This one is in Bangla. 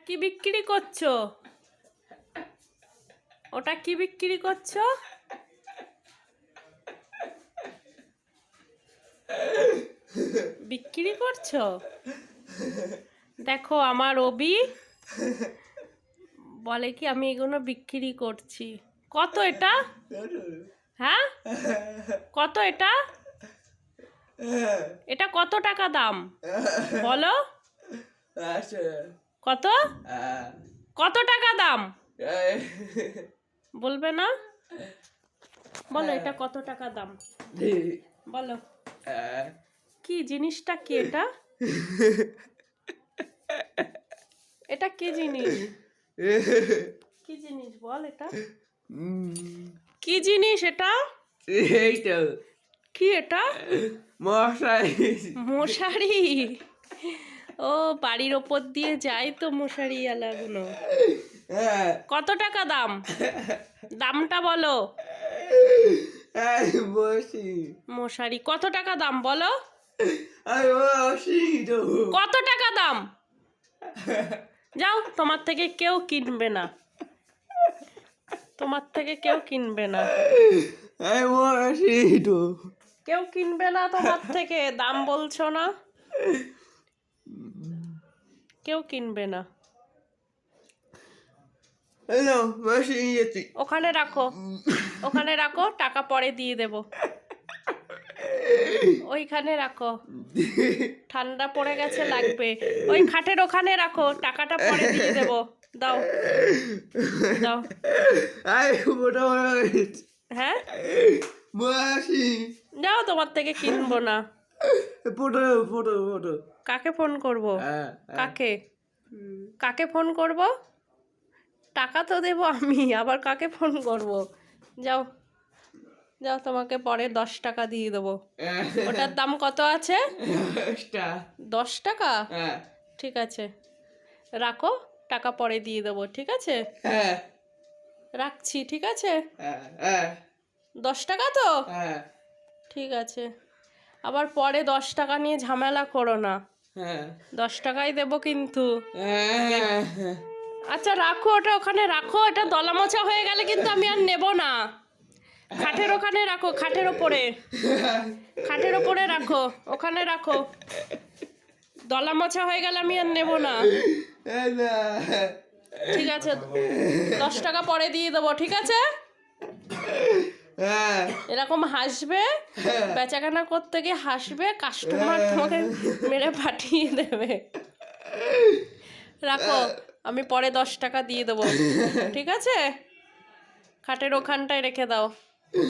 কি বিক্রি করছো? ওটা কি বিক্রি করছো? বিক্রি করছো? দেখো আমার অবি বলে কি আমি এগুলো বিক্রি করছি। কত এটা? হ্যাঁ, কত এটা? এটা কত টাকা দাম বলো? কত কত টাকা দাম বলবে না? বলো এটা কত টাকা দাম বলো। কি জিনিসটা কি এটা? এটা কি জিনিস? কি জিনিস বল এটা? কি জিনিস এটা? এইটা কি এটা? মশারি। মশারি? ও বাড়ির ওপর দিয়ে যায় তো মশারি আলাগুলো। কত টাকা দাম? দামটা বলো। মশারি কত টাকা দাম বলো? কত টাকা দাম? যাও, তোমার থেকে কেউ কিনবে না, তোমার থেকে কেউ কিনবে না, কেউ কিনবে না তোমার থেকে। দাম বলছো না, কেউ কিনবে না। ওখানে রাখো, ওখানে রাখো, টাকা পরে দিয়ে দেব। ওইখানে রাখো, ঠান্ডা পড়ে গেছে লাগবে। ওই খাটের ওখানে রাখো, টাকাটা পরে দিয়ে দেব। দাও দাও। হ্যাঁ, যাও, তোমার থেকে কিনবো না। কাকে ফোন করব? কাকে কাকে ফোন করব? টাকা তো দেবো আমি, আবার কাকে ফোন করব? যাও যাও, তোমাকে পরে 10 টাকা দিয়ে দেবো। ওটার দাম কত আছে? 10 টাকা? ঠিক আছে, রাখো, টাকা পরে দিয়ে দেবো। ঠিক আছে, রাখছি। ঠিক আছে, 10 টাকা তো? ঠিক আছে, আবার পরে 10 টাকা নিয়ে ঝামেলা করো না। 10 টাকাই দেবো কিন্তু। আচ্ছা রাখো, ওটা ওখানে রাখো। এটা দলা মোছা হয়ে গেলে কিন্তু আমি আর নেব না। খাটের ওখানে রাখো, খাটের ওপরে, খাটের ওপরে রাখো, ওখানে রাখো। দলা মোছা হয়ে গেলে আমি আর নেব না। ঠিক আছে, 10 টাকা পরে দিয়ে দেবো। ঠিক আছে, এরকম হাসবে, বেচাকেনা করতে গিয়ে হাসবে, কাস্টমার তোমাকে মেরে পাঠিয়ে দেবে। রাখো, আমি পরে 10 টাকা দিয়ে দেবো। ঠিক আছে, খাটের ওখানটায় রেখে দাও।